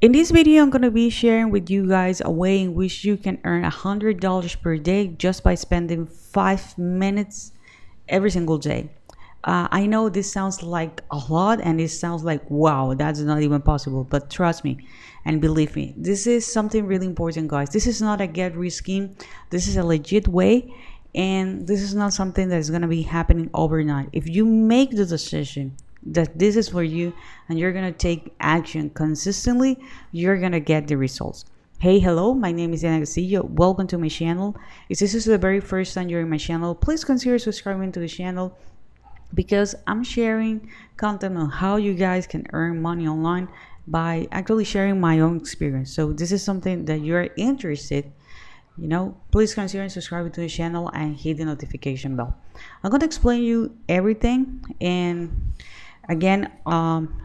In this video, I'm going to be sharing with you guys a way in which you can earn $100 per day just by spending 5 minutes every single day. I know this sounds like a lot and it sounds like, wow, that's not even possible. But trust me and believe me, this is something really important, guys. This is not a get rich scheme. This is a legit way. And this is not something that is going to be happening overnight. If you make the decision that this is for you and you're going to take action consistently, you're going to get the results. Hey, hello, my name is Castillo. Welcome to my channel. If this is the very first time you're in my channel, please consider subscribing to the channel because I'm sharing content on how you guys can earn money online by actually sharing my own experience. So this is something that you're interested, please consider subscribing to the channel and hit the notification bell. I'm going to explain you everything. And again,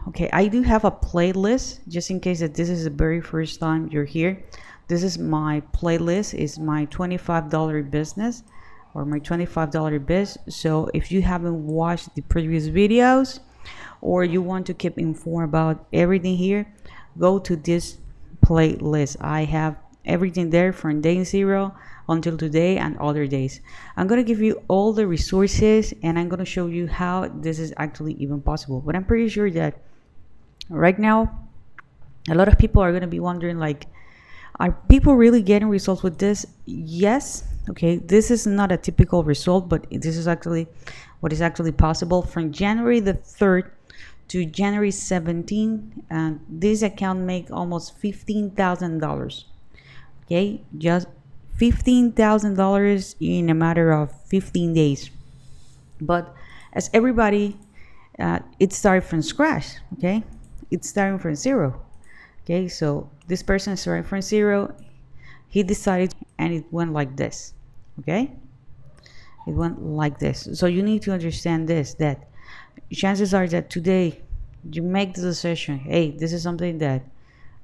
okay, I do have a playlist just in case that this is the very first time you're here. This is my playlist. It's my $25 business or my $25 biz. So if you haven't watched the previous videos or you want to keep informed about everything here, go to this playlist. I have everything there from day zero until today and other days. I'm going to give you all the resources and I'm going to show you how this is actually even possible. But I'm pretty sure that right now a lot of people are going to be wondering, like, are people really getting results with this? Yes. Okay, this is not a typical result, but this is actually what is actually possible. From January the 3rd to January 17th, and this account make almost $15,000. Okay, just $15,000 in a matter of 15 days. But as everybody, it started from scratch. Okay, it's starting from zero. Okay, so this person started from zero. He decided, and it went like this. Okay, it went like this. So you need to understand this, that chances are that today you make the decision, hey, this is something that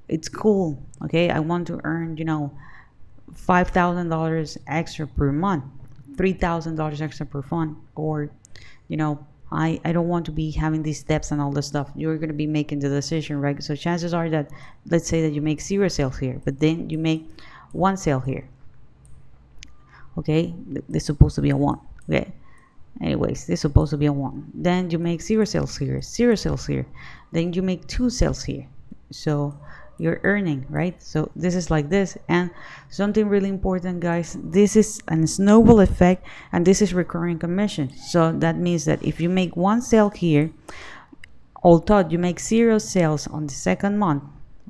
it's cool. Okay, I want to earn, $5,000 extra per month, $3,000 extra per month, or I don't want to be having these steps and all this stuff. You're going to be making the decision, right? So chances are that, let's say that you make 0 sales here, but then you make 1 sale here. Okay, this is supposed to be a 1. Okay, anyways, this is supposed to be a 1. Then you make 0 sales here, 0 sales here. Then you make 2 sales here. So you're earning, right? So this is like this. And something really important, guys, this is a snowball effect, and this is recurring commission. So that means that if you make 1 sale here, although you make 0 sales on the second month,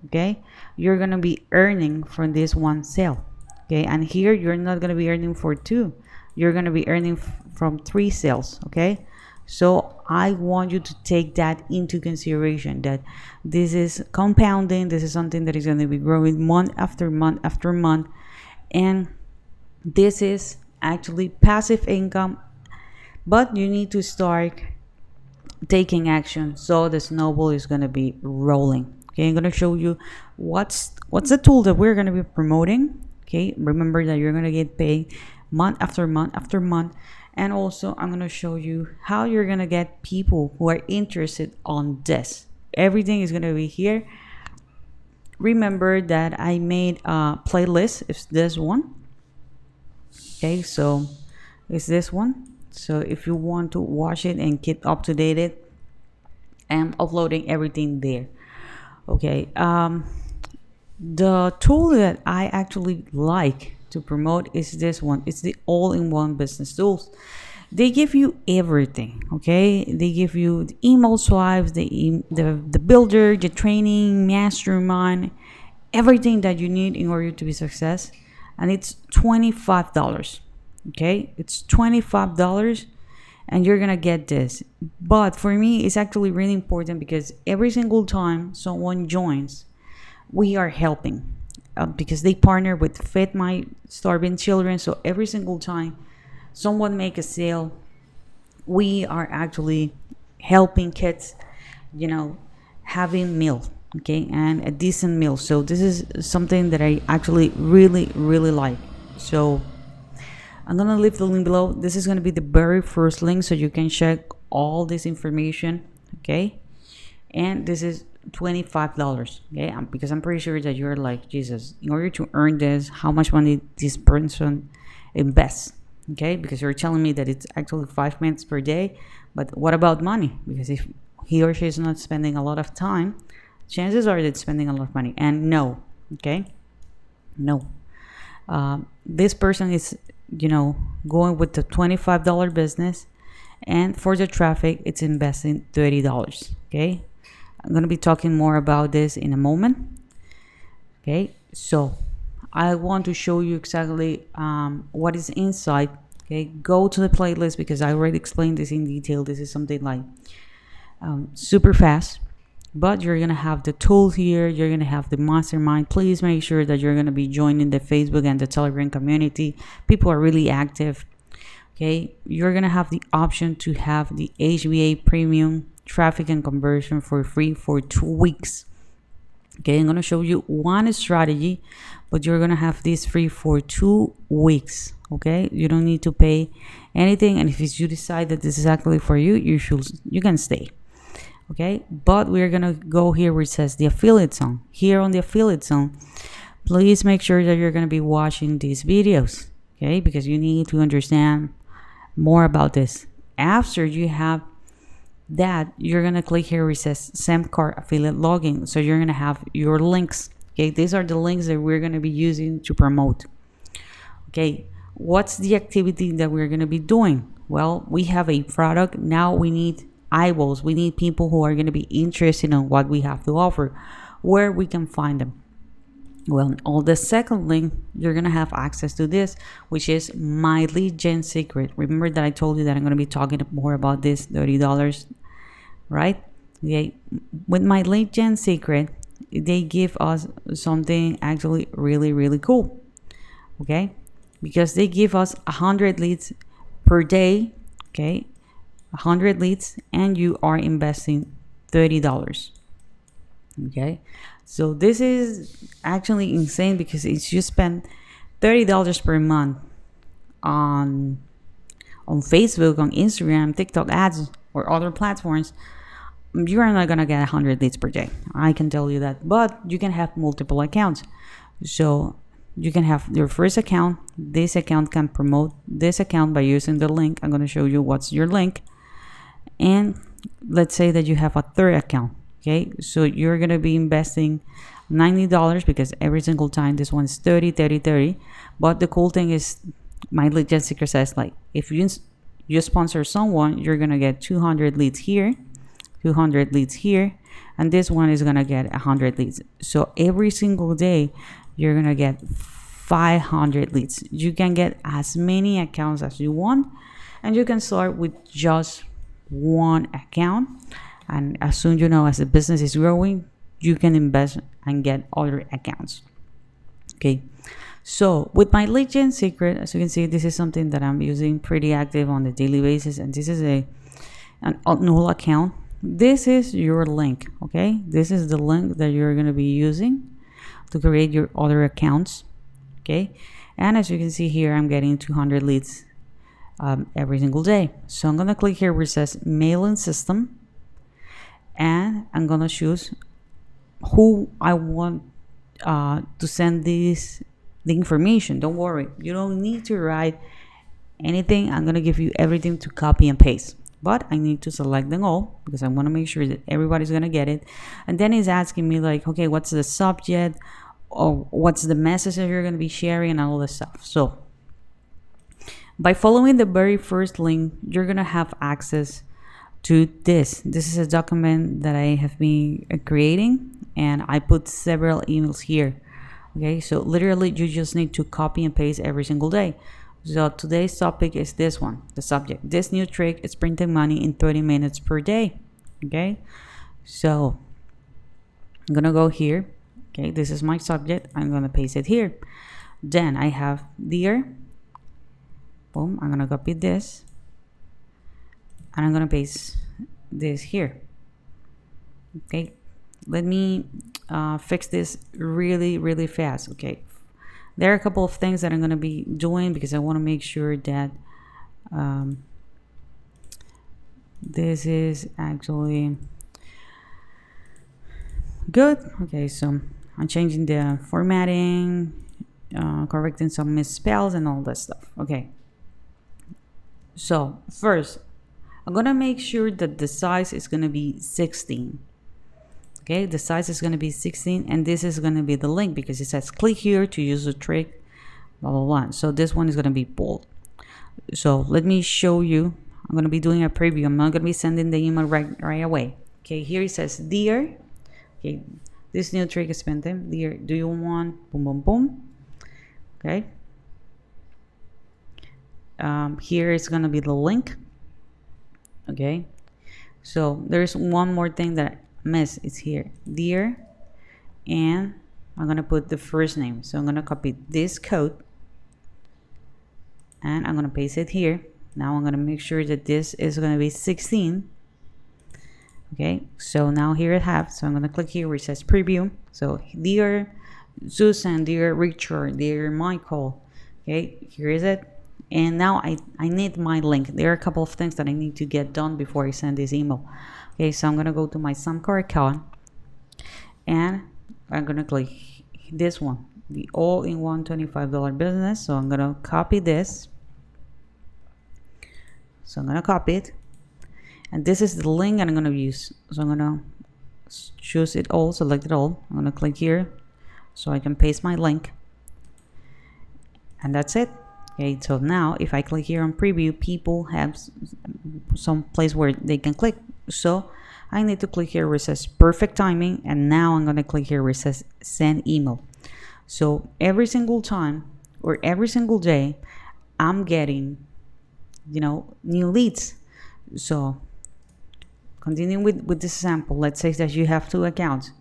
okay, you're gonna be earning from this 1 sale. Okay, and here you're not gonna be earning for 2, you're gonna be earning from 3 sales. Okay, so I want you to take that into consideration, that this is compounding. This is something that is going to be growing month after month after month. And this is actually passive income, but you need to start taking action so the snowball is going to be rolling. Okay, I'm going to show you what's the tool that we're going to be promoting. Okay, remember that you're going to get paid month after month after month. And also I'm going to show you how you're going to get people who are interested on this. Everything is going to be here. Remember that I made a playlist. It's this one. Okay, so it's this one. So if you want to watch it and keep up to date, I'm uploading everything there. Okay, the tool that I actually like to promote is this one. It's the all-in-one business tools. They give you everything. Okay, they give you the email swipes, the builder, the training, mastermind, everything that you need in order to be success. And it's $25. Okay, it's $25 and you're gonna get this. But for me, it's actually really important because every single time someone joins, we are helping. Because they partner with Feed My Starving Children. So every single time someone make a sale, we are actually helping kids, having meal, okay, and a decent meal. So this is something that I actually really, really like. So I'm gonna leave the link below. This is gonna be the very first link so you can check all this information, okay? And this is $25. Okay, because I'm pretty sure that you're like, Jesus, in order to earn this, how much money this person invests? Okay, because you're telling me that it's actually 5 minutes per day, but what about money? Because if he or she is not spending a lot of time, chances are that it's spending a lot of money. And no, okay, no, this person is, going with the $25 business, and for the traffic, it's investing $30. Okay, I'm going to be talking more about this in a moment. Okay, so I want to show you exactly what is inside. Okay, go to the playlist because I already explained this in detail. This is something like super fast, but you're gonna have the tools here. You're gonna have the mastermind. Please make sure that you're gonna be joining the Facebook and the Telegram community. People are really active. Okay, you're gonna have the option to have the HBA premium traffic and conversion for free for 2 weeks. Okay, I'm gonna show you one strategy, but you're gonna have this free for 2 weeks. Okay, you don't need to pay anything, and if you decide that this is actually for you, you can stay. Okay, but we're gonna go here where it says the affiliate zone. Here on the affiliate zone, please make sure that you're gonna be watching these videos. Okay, because you need to understand more about this. After you have that, you're gonna click here where it says SEMcard affiliate login. So you're gonna have your links. Okay, these are the links that we're gonna be using to promote. Okay, what's the activity that we're gonna be doing? Well, we have a product. Now we need eyeballs. We need people who are gonna be interested in what we have to offer. Where we can find them? Well, on the second link, you're gonna have access to this, which is my lead gen secret. Remember that I told you that I'm gonna be talking more about this $30, right? Okay. With my lead gen secret, they give us something actually really, really cool. Okay, because they give us 100 leads per day. Okay, 100 leads, and you are investing $30. Okay, so this is actually insane because it's you spend $30 per month on Facebook, on Instagram, TikTok ads, or other platforms. You are not gonna get 100 leads per day. I can tell you that, but you can have multiple accounts. So you can have your first account. This account can promote this account by using the link. I'm gonna show you what's your link. And let's say that you have a third account. Okay, so you're gonna be investing $90 because every single time this one's 30, 30, 30. But the cool thing is, my lead gen secret says, like, if you sponsor someone, you're gonna get 200 leads here, 200 leads here, and this one is gonna get 100 leads. So every single day, you're gonna get 500 leads. You can get as many accounts as you want, and you can start with just one account. And as soon as the business is growing, you can invest and get other accounts. Okay, so with my lead gen secret, as you can see, this is something that I'm using pretty active on a daily basis, and this is an null account. This is your link. Okay, this is the link that you're going to be using to create your other accounts. Okay, and as you can see here, I'm getting 200 leads every single day. So I'm going to click here where it says mailing system, and I'm gonna choose who I want to send the information. Don't worry, you don't need to write anything. I'm gonna give you everything to copy and paste, but I need to select them all because I want to make sure that everybody's gonna get it. And then it's asking me like, okay, what's the subject, or what's the message that you're gonna be sharing, and all this stuff. So by following the very first link, you're gonna have access to this. This is a document that I have been creating, and I put several emails here. Okay, so literally you just need to copy and paste every single day. So today's topic is this one, the subject. This new trick is printing money in 30 minutes per day. Okay, so I'm gonna go here. Okay, this is my subject. I'm gonna paste it here. Then I have there. Boom, I'm gonna copy this, and I'm gonna paste this here. Okay, let me fix this really, really fast. Okay, there are a couple of things that I'm gonna be doing because I want to make sure that this is actually Good. Okay, so I'm changing the formatting, correcting some misspells and all that stuff. Okay, so first I'm gonna make sure that the size is gonna be 16. Okay, the size is gonna be 16, and this is gonna be the link because it says click here to use the trick, blah blah blah. So this one is gonna be bold. So let me show you. I'm gonna be doing a preview. I'm not gonna be sending the email right away. Okay, here it says dear. Okay, this new trick is pending. Dear, do you want boom boom boom? Okay. Here is gonna be the link. Okay. So there's one more thing that I missed. It's here, dear, and I'm gonna put the first name. So I'm gonna copy this code and I'm gonna paste it here. Now I'm gonna make sure that this is gonna be 16. Okay, so now here I have, so I'm gonna click here where it says preview. So dear Susan, dear Richard, dear Michael. Okay, here is it. And now I need my link. There are a couple of things that I need to get done before I send this email. Okay, so I'm gonna go to my Samcar account and I'm gonna click this one, the all-in-one $25 business. So I'm gonna copy this. So I'm gonna copy it. And this is the link that I'm gonna use. So I'm gonna choose it all, select it all. I'm gonna click here so I can paste my link. And that's it. Okay, so now if I click here on preview, people have some place where they can click. So I need to click here where it says perfect timing, and now I'm gonna click here where it says send email. So every single time or every single day, I'm getting, new leads. So continuing with this sample, let's say that you have 2 accounts.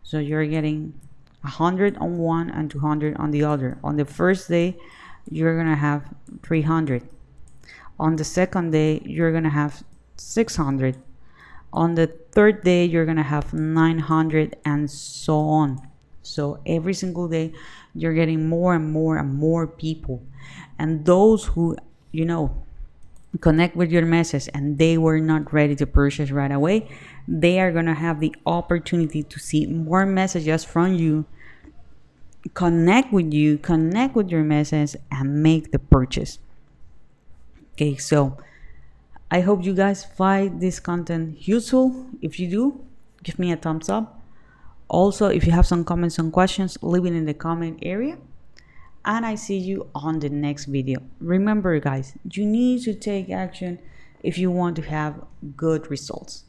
So you're getting 100 on one and 200 on the other. On the first day, you're gonna have 300. On the second day, you're gonna have 600. On the third day, you're gonna have 900, and so on. So every single day, you're getting more and more and more people. And those who, connect with your message and they were not ready to purchase right away, they are gonna have the opportunity to see more messages from you, connect with your message, and make the purchase. Okay, so I hope you guys find this content useful. If you do, give me a thumbs up. Also, if you have some comments and questions, leave it in the comment area, and I see you on the next video. Remember guys, you need to take action if you want to have good results.